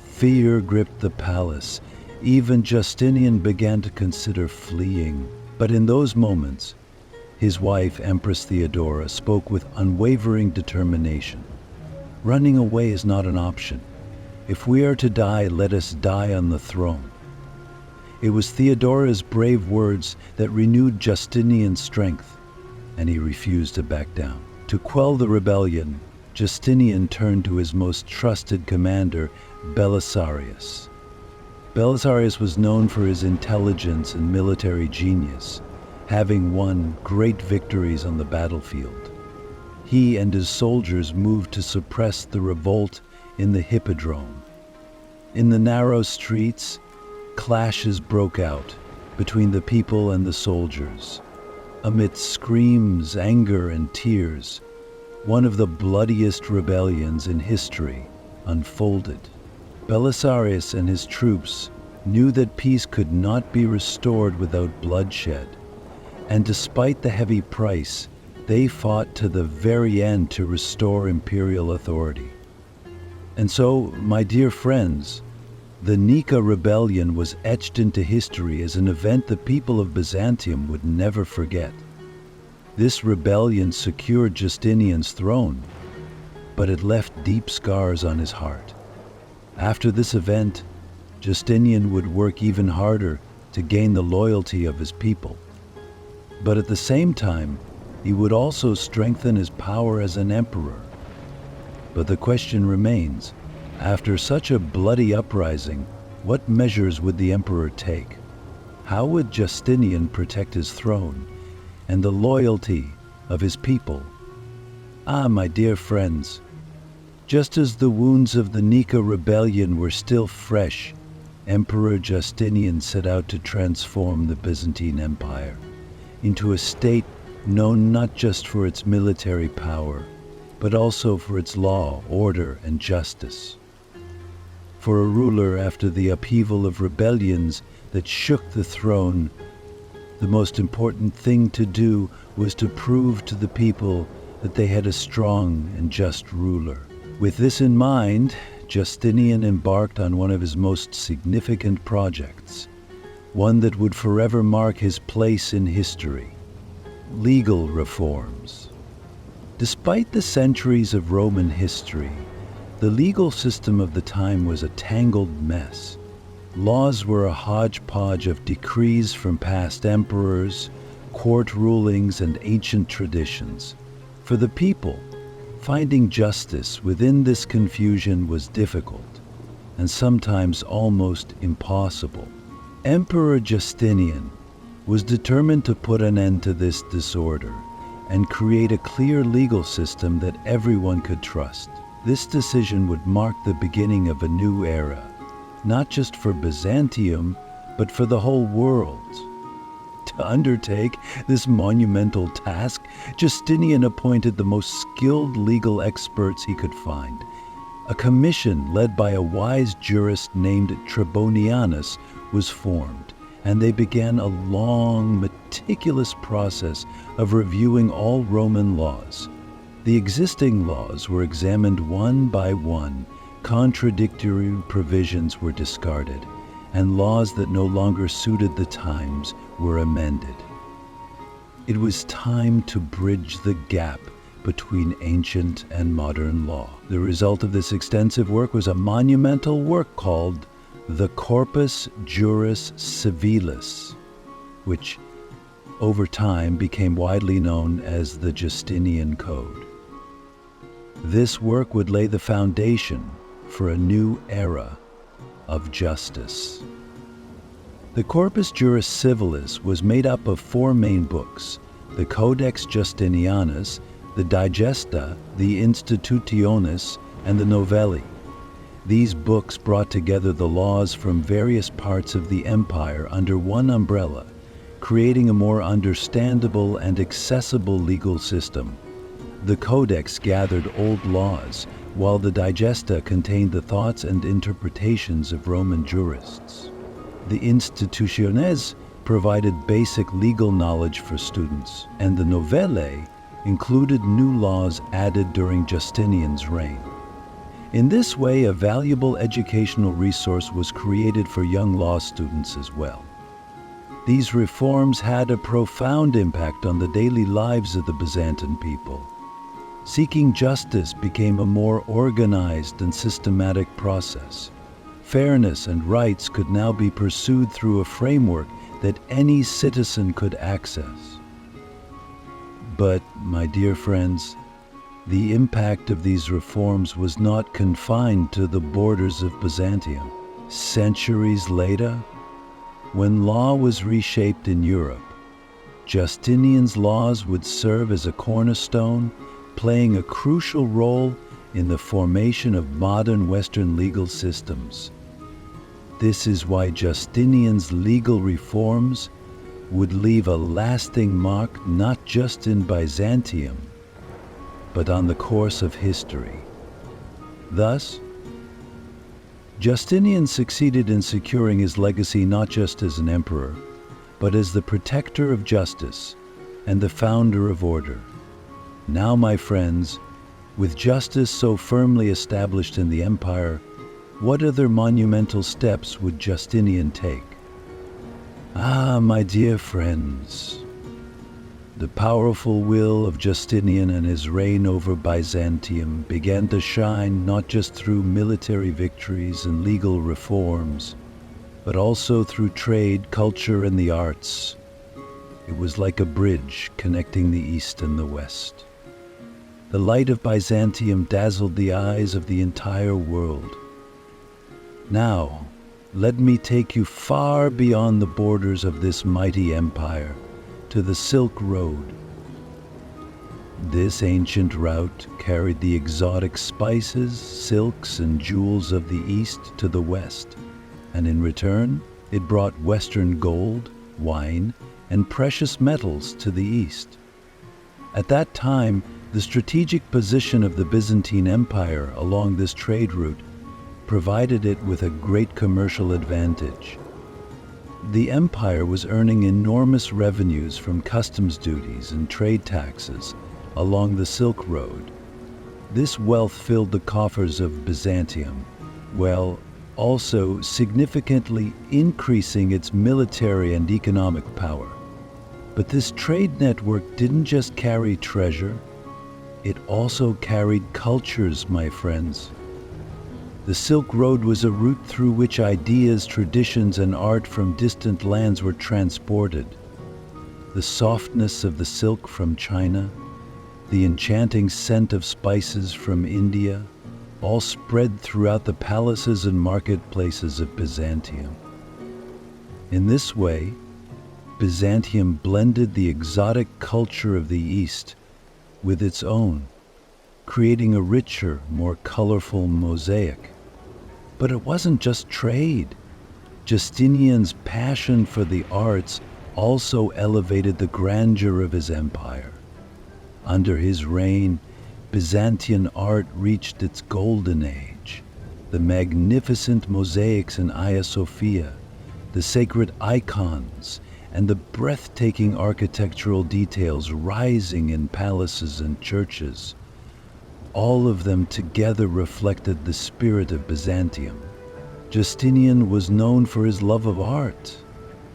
Fear gripped the palace. Even Justinian began to consider fleeing. But in those moments, his wife, Empress Theodora, spoke with unwavering determination. Running away is not an option. If we are to die, let us die on the throne. It was Theodora's brave words that renewed Justinian's strength, and he refused to back down. To quell the rebellion, Justinian turned to his most trusted commander, Belisarius. Belisarius was known for his intelligence and military genius, having won great victories on the battlefield. He and his soldiers moved to suppress the revolt in the Hippodrome. In the narrow streets, clashes broke out between the people and the soldiers. Amidst screams, anger, and tears, one of the bloodiest rebellions in history unfolded. Belisarius and his troops knew that peace could not be restored without bloodshed, and despite the heavy price, they fought to the very end to restore imperial authority. And so, my dear friends, the Nika rebellion was etched into history as an event the people of Byzantium would never forget. This rebellion secured Justinian's throne, but it left deep scars on his heart. After this event, Justinian would work even harder to gain the loyalty of his people. But at the same time, he would also strengthen his power as an emperor. But the question remains, after such a bloody uprising, what measures would the emperor take? How would Justinian protect his throne and the loyalty of his people? My dear friends, just as the wounds of the Nika rebellion were still fresh, Emperor Justinian set out to transform the Byzantine Empire into a state known not just for its military power, but also for its law, order, and justice. For a ruler after the upheaval of rebellions that shook the throne, the most important thing to do was to prove to the people that they had a strong and just ruler. With this in mind, Justinian embarked on one of his most significant projects, one that would forever mark his place in history: legal reforms. Despite the centuries of Roman history, the legal system of the time was a tangled mess. Laws were a hodgepodge of decrees from past emperors, court rulings, and ancient traditions. For the people, finding justice within this confusion was difficult, and sometimes almost impossible. Emperor Justinian was determined to put an end to this disorder and create a clear legal system that everyone could trust. This decision would mark the beginning of a new era, not just for Byzantium, but for the whole world. To undertake this monumental task, Justinian appointed the most skilled legal experts he could find. A commission led by a wise jurist named Trebonianus was formed, and they began a long, meticulous process of reviewing all Roman laws. The existing laws were examined one by one, contradictory provisions were discarded, and laws that no longer suited the times were amended. It was time to bridge the gap between ancient and modern law. The result of this extensive work was a monumental work called the Corpus Juris Civilis, which over time became widely known as the Justinian Code. This work would lay the foundation for a new era of justice. The Corpus Juris Civilis was made up of 4 main books: the Codex Justinianus, the Digesta, the Institutiones, and the Novelli. These books brought together the laws from various parts of the empire under one umbrella, creating a more understandable and accessible legal system. The Codex gathered old laws, while the Digesta contained the thoughts and interpretations of Roman jurists. The Institutiones provided basic legal knowledge for students, and the Novellae included new laws added during Justinian's reign. In this way, a valuable educational resource was created for young law students as well. These reforms had a profound impact on the daily lives of the Byzantine people. Seeking justice became a more organized and systematic process. Fairness and rights could now be pursued through a framework that any citizen could access. But, my dear friends, the impact of these reforms was not confined to the borders of Byzantium. Centuries later, when law was reshaped in Europe, Justinian's laws would serve as a cornerstone, playing a crucial role in the formation of modern Western legal systems. This is why Justinian's legal reforms would leave a lasting mark not just in Byzantium, but on the course of history. Thus, Justinian succeeded in securing his legacy not just as an emperor, but as the protector of justice and the founder of order. Now, my friends, with justice so firmly established in the empire, what other monumental steps would Justinian take? Ah, my dear friends, the powerful will of Justinian and his reign over Byzantium began to shine not just through military victories and legal reforms, but also through trade, culture, and the arts. It was like a bridge connecting the East and the West. The light of Byzantium dazzled the eyes of the entire world. Now, let me take you far beyond the borders of this mighty empire, to the Silk Road. This ancient route carried the exotic spices, silks, and jewels of the East to the West, and in return, it brought Western gold, wine, and precious metals to the East. At that time, the strategic position of the Byzantine Empire along this trade route provided it with a great commercial advantage. The empire was earning enormous revenues from customs duties and trade taxes along the Silk Road. This wealth filled the coffers of Byzantium, while also significantly increasing its military and economic power. But this trade network didn't just carry treasure, it also carried cultures, my friends. The Silk Road was a route through which ideas, traditions, and art from distant lands were transported. The softness of the silk from China, the enchanting scent of spices from India, all spread throughout the palaces and marketplaces of Byzantium. In this way, Byzantium blended the exotic culture of the East with its own, creating a richer, more colorful mosaic. But it wasn't just trade. Justinian's passion for the arts also elevated the grandeur of his empire. Under his reign, Byzantine art reached its golden age. The magnificent mosaics in Hagia Sophia, the sacred icons, and the breathtaking architectural details rising in palaces and churches. All of them together reflected the spirit of Byzantium. Justinian was known for his love of art.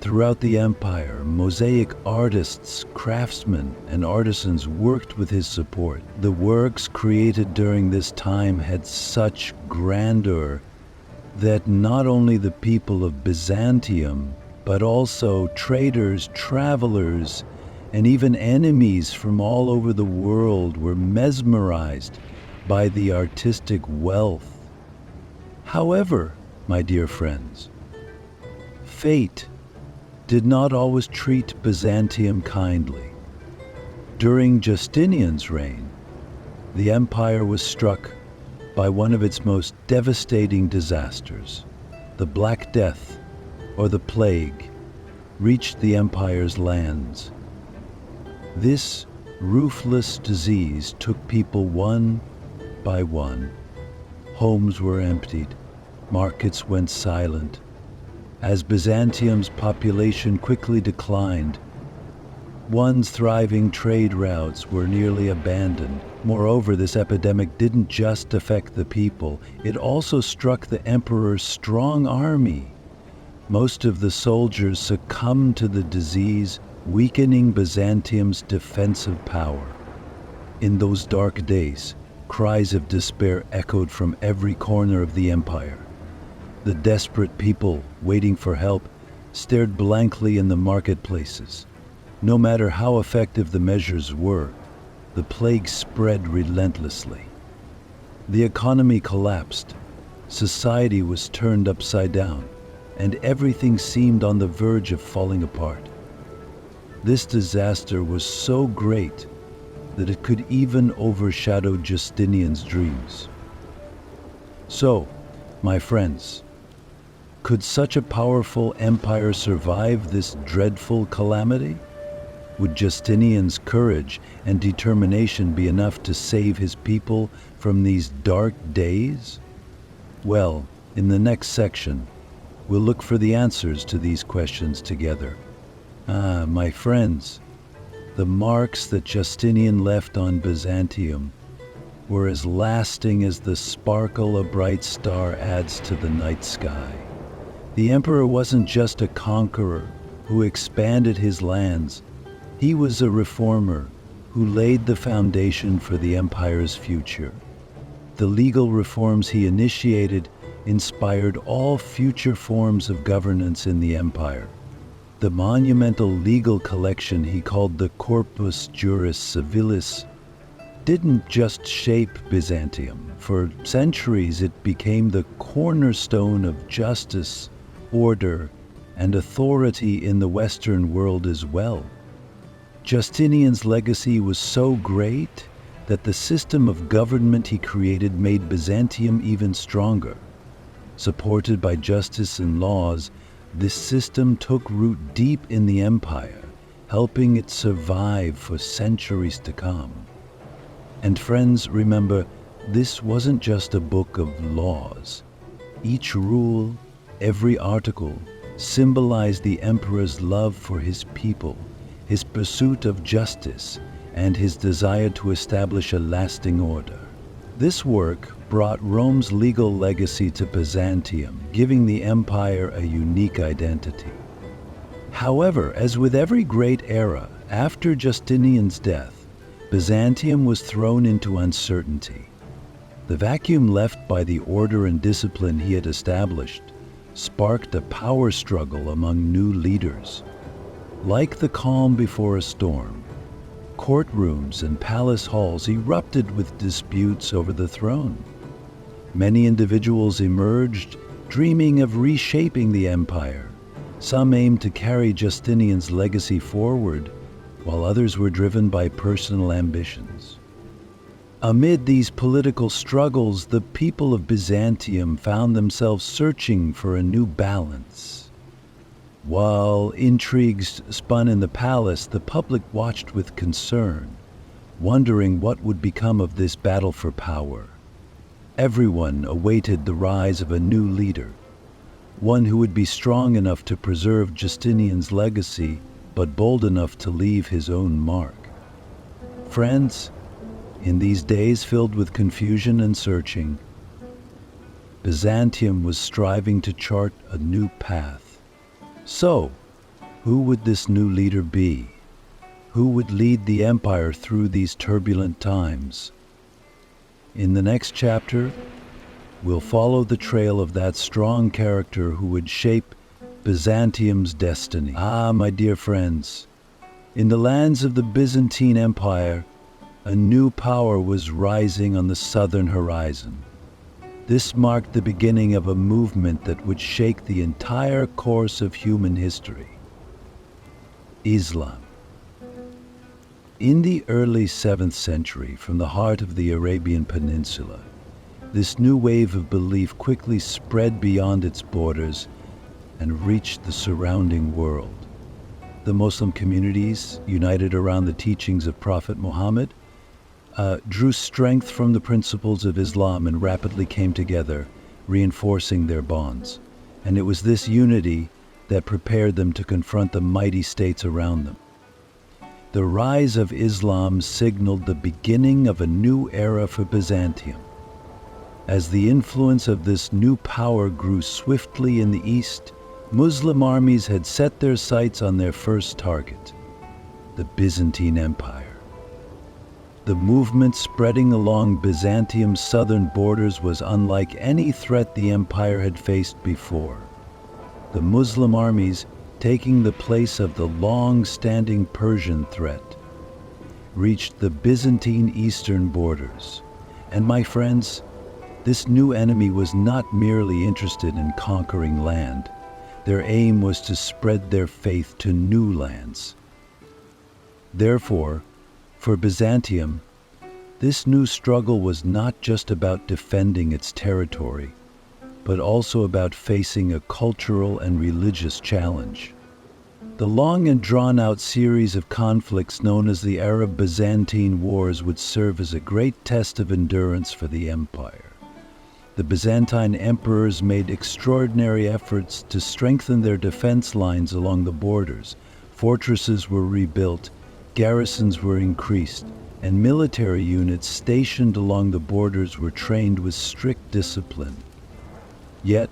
Throughout the empire, mosaic artists, craftsmen, and artisans worked with his support. The works created during this time had such grandeur that not only the people of Byzantium, but also traders, travelers, and even enemies from all over the world were mesmerized by the artistic wealth. However, my dear friends, fate did not always treat Byzantium kindly. During Justinian's reign, the empire was struck by one of its most devastating disasters. The Black Death, or the Plague, reached the empire's lands. This ruthless disease took people one by one. Homes were emptied, markets went silent. As Byzantium's population quickly declined, once thriving trade routes were nearly abandoned. Moreover, this epidemic didn't just affect the people, it also struck the emperor's strong army. Most of the soldiers succumbed to the disease, weakening Byzantium's defensive power. In those dark days, cries of despair echoed from every corner of the empire. The desperate people, waiting for help, stared blankly in the marketplaces. No matter how effective the measures were, the plague spread relentlessly. The economy collapsed, society was turned upside down, and everything seemed on the verge of falling apart. This disaster was so great that it could even overshadow Justinian's dreams. So, my friends, could such a powerful empire survive this dreadful calamity? Would Justinian's courage and determination be enough to save his people from these dark days? Well, in the next section, we'll look for the answers to these questions together. My friends, the marks that Justinian left on Byzantium were as lasting as the sparkle a bright star adds to the night sky. The emperor wasn't just a conqueror who expanded his lands. He was a reformer who laid the foundation for the empire's future. The legal reforms he initiated inspired all future forms of governance in the empire. The monumental legal collection he called the Corpus Juris Civilis didn't just shape Byzantium. For centuries it became the cornerstone of justice, order, and authority in the Western world as well. Justinian's legacy was so great that the system of government he created made Byzantium even stronger. Supported by justice and laws, this system took root deep in the empire, helping it survive for centuries to come. And friends, remember, this wasn't just a book of laws. Each rule, every article, symbolized the emperor's love for his people, his pursuit of justice, and his desire to establish a lasting order. This work brought Rome's legal legacy to Byzantium, giving the empire a unique identity. However, as with every great era, after Justinian's death, Byzantium was thrown into uncertainty. The vacuum left by the order and discipline he had established sparked a power struggle among new leaders. Like the calm before a storm, courtrooms and palace halls erupted with disputes over the throne. Many individuals emerged, dreaming of reshaping the empire. Some aimed to carry Justinian's legacy forward, while others were driven by personal ambitions. Amid these political struggles, the people of Byzantium found themselves searching for a new balance. While intrigues spun in the palace, the public watched with concern, wondering what would become of this battle for power. Everyone awaited the rise of a new leader, one who would be strong enough to preserve Justinian's legacy, but bold enough to leave his own mark. Friends, in these days filled with confusion and searching, Byzantium was striving to chart a new path. So, who would this new leader be? Who would lead the empire through these turbulent times? In the next chapter, we'll follow the trail of that strong character who would shape Byzantium's destiny. My dear friends, in the lands of the Byzantine Empire, a new power was rising on the southern horizon. This marked the beginning of a movement that would shake the entire course of human history. Islam. In the early 7th century, from the heart of the Arabian Peninsula, this new wave of belief quickly spread beyond its borders and reached the surrounding world. The Muslim communities, united around the teachings of Prophet Muhammad, drew strength from the principles of Islam and rapidly came together, reinforcing their bonds. And it was this unity that prepared them to confront the mighty states around them. The rise of Islam signaled the beginning of a new era for Byzantium. As the influence of this new power grew swiftly in the east, Muslim armies had set their sights on their first target, the Byzantine Empire. The movement spreading along Byzantium's southern borders was unlike any threat the empire had faced before. The Muslim armies, taking the place of the long-standing Persian threat, reached the Byzantine eastern borders. And my friends, this new enemy was not merely interested in conquering land. Their aim was to spread their faith to new lands. Therefore, for Byzantium, this new struggle was not just about defending its territory, but also about facing a cultural and religious challenge. The long and drawn-out series of conflicts known as the Arab-Byzantine Wars would serve as a great test of endurance for the empire. The Byzantine emperors made extraordinary efforts to strengthen their defense lines along the borders. Fortresses were rebuilt, garrisons were increased, and military units stationed along the borders were trained with strict discipline. Yet,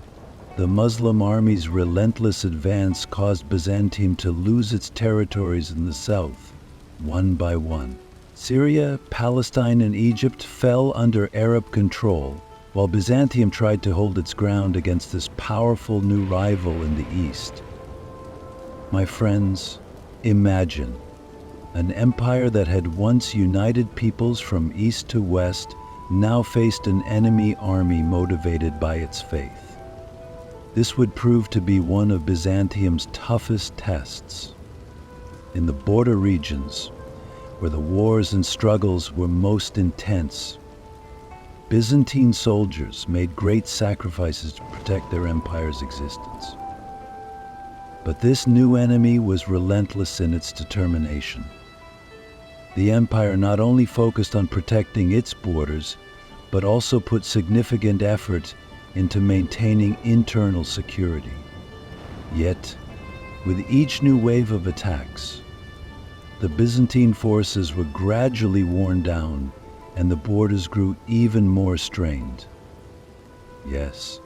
the Muslim army's relentless advance caused Byzantium to lose its territories in the south, one by one. Syria, Palestine, and Egypt fell under Arab control, while Byzantium tried to hold its ground against this powerful new rival in the east. My friends, imagine an empire that had once united peoples from east to west now faced an enemy army motivated by its faith. This would prove to be one of Byzantium's toughest tests. In the border regions, where the wars and struggles were most intense, Byzantine soldiers made great sacrifices to protect their empire's existence. But this new enemy was relentless in its determination. The empire not only focused on protecting its borders, but also put significant effort into maintaining internal security. Yet, with each new wave of attacks, the Byzantine forces were gradually worn down and the borders grew even more strained. Yes,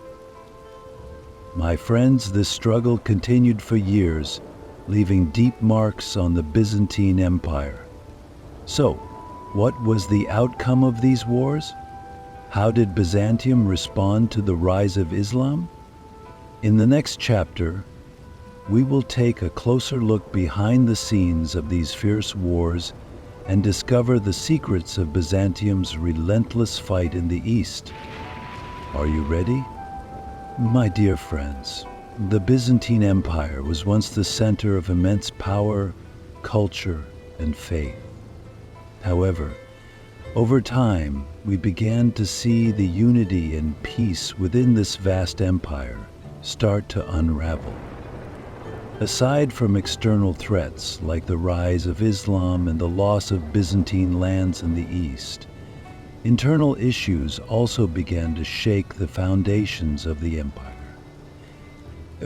my friends, this struggle continued for years, leaving deep marks on the Byzantine Empire. So, what was the outcome of these wars? How did Byzantium respond to the rise of Islam? In the next chapter, we will take a closer look behind the scenes of these fierce wars and discover the secrets of Byzantium's relentless fight in the East. Are you ready? My dear friends, the Byzantine Empire was once the center of immense power, culture, and faith. However, over time, we began to see the unity and peace within this vast empire start to unravel. Aside from external threats like the rise of Islam and the loss of Byzantine lands in the east, internal issues also began to shake the foundations of the empire.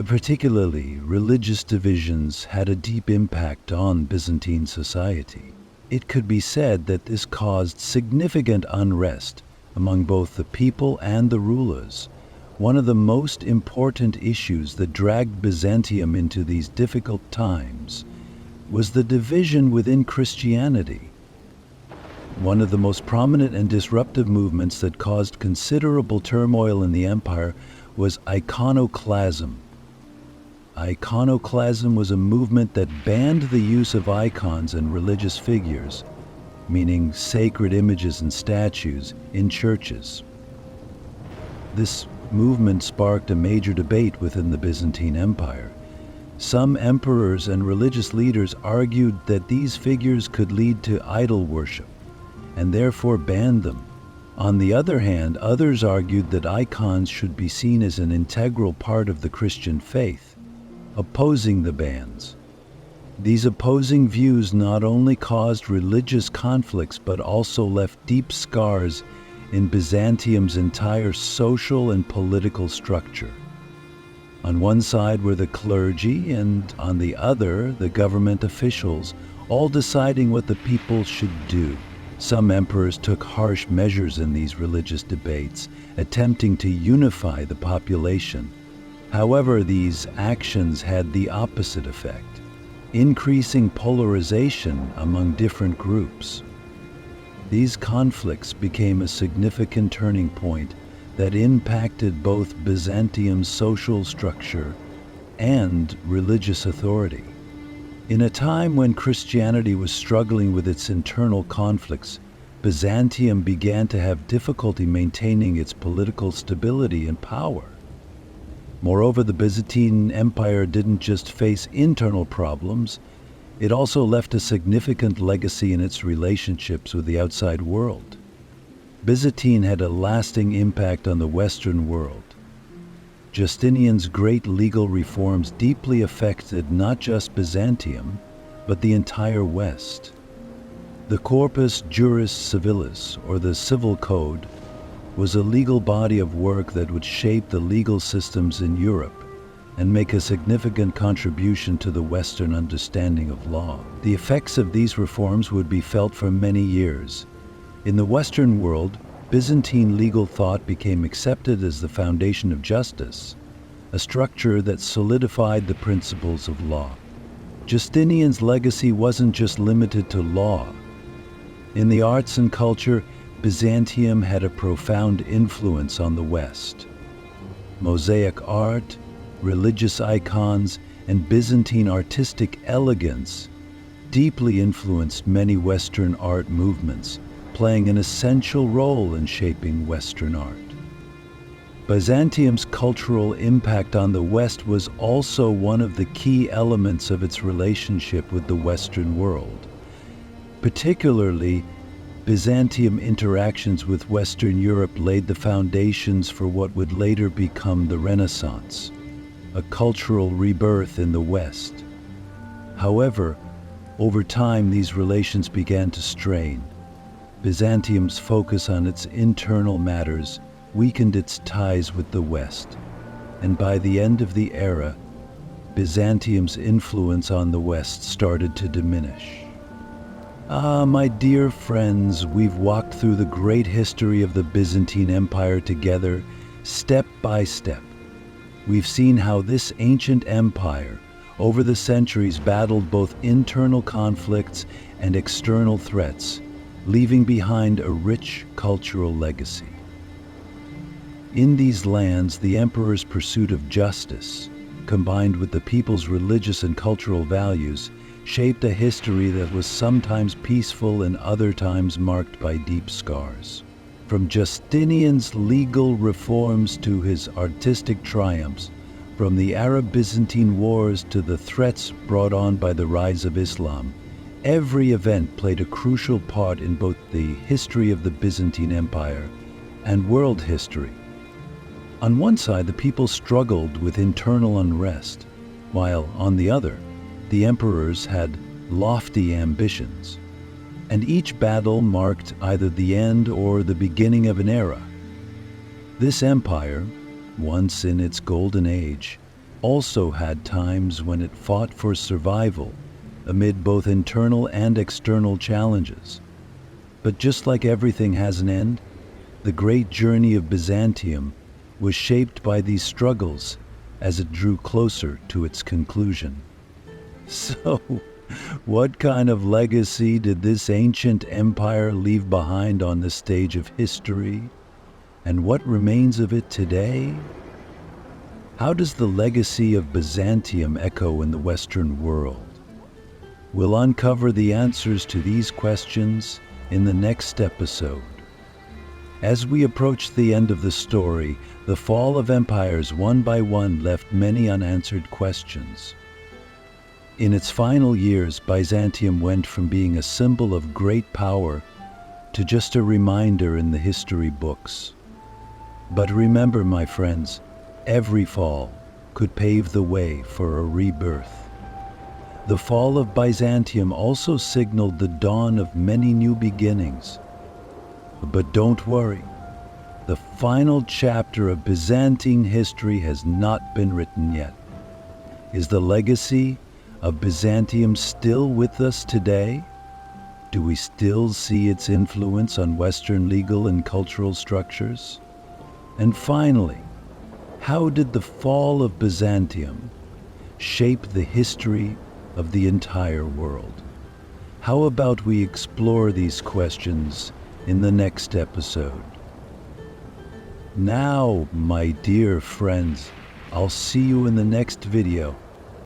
Particularly, religious divisions had a deep impact on Byzantine society. It could be said that this caused significant unrest among both the people and the rulers. One of the most important issues that dragged Byzantium into these difficult times was the division within Christianity. One of the most prominent and disruptive movements that caused considerable turmoil in the empire was iconoclasm. Iconoclasm was a movement that banned the use of icons and religious figures, meaning sacred images and statues, in churches. This movement sparked a major debate within the Byzantine Empire. Some emperors and religious leaders argued that these figures could lead to idol worship, and therefore banned them. On the other hand, others argued that icons should be seen as an integral part of the Christian faith, opposing the bans. These opposing views not only caused religious conflicts, but also left deep scars in Byzantium's entire social and political structure. On one side were the clergy, and on the other, the government officials, all deciding what the people should do. Some emperors took harsh measures in these religious debates, attempting to unify the population. However, these actions had the opposite effect, increasing polarization among different groups. These conflicts became a significant turning point that impacted both Byzantium's social structure and religious authority. In a time when Christianity was struggling with its internal conflicts, Byzantium began to have difficulty maintaining its political stability and power. Moreover, the Byzantine Empire didn't just face internal problems, it also left a significant legacy in its relationships with the outside world. Byzantine had a lasting impact on the Western world. Justinian's great legal reforms deeply affected not just Byzantium, but the entire West. The Corpus Juris Civilis, or the Civil Code, was a legal body of work that would shape the legal systems in Europe and make a significant contribution to the Western understanding of law. The effects of these reforms would be felt for many years. In the Western world, Byzantine legal thought became accepted as the foundation of justice, a structure that solidified the principles of law. Justinian's legacy wasn't just limited to law. In the arts and culture, Byzantium had a profound influence on the West. Mosaic art, religious icons, and Byzantine artistic elegance deeply influenced many Western art movements, playing an essential role in shaping Western art. Byzantium's cultural impact on the West was also one of the key elements of its relationship with the Western world. Particularly, Byzantium interactions with Western Europe laid the foundations for what would later become the Renaissance, a cultural rebirth in the West. However, over time these relations began to strain. Byzantium's focus on its internal matters weakened its ties with the West, and by the end of the era, Byzantium's influence on the West started to diminish. My dear friends, we've walked through the great history of the Byzantine Empire together, step by step. We've seen how this ancient empire, over the centuries, battled both internal conflicts and external threats, leaving behind a rich cultural legacy. In these lands, the emperor's pursuit of justice, combined with the people's religious and cultural values, shaped a history that was sometimes peaceful and other times marked by deep scars. From Justinian's legal reforms to his artistic triumphs, from the Arab-Byzantine wars to the threats brought on by the rise of Islam, every event played a crucial part in both the history of the Byzantine Empire and world history. On one side, the people struggled with internal unrest, while on the other, the emperors had lofty ambitions, and each battle marked either the end or the beginning of an era. This empire, once in its golden age, also had times when it fought for survival amid both internal and external challenges. But just like everything has an end, the great journey of Byzantium was shaped by these struggles as it drew closer to its conclusion. So, what kind of legacy did this ancient empire leave behind on the stage of history? And what remains of it today? How does the legacy of Byzantium echo in the Western world? We'll uncover the answers to these questions in the next episode. As we approach the end of the story, the fall of empires one by one left many unanswered questions. In its final years, Byzantium went from being a symbol of great power to just a reminder in the history books. But remember, my friends, every fall could pave the way for a rebirth. The fall of Byzantium also signaled the dawn of many new beginnings. But don't worry, the final chapter of Byzantine history has not been written yet. Is the legacy of Byzantium still with us today? Do we still see its influence on Western legal and cultural structures? And finally, how did the fall of Byzantium shape the history of the entire world? How about we explore these questions in the next episode? Now, my dear friends, I'll see you in the next video.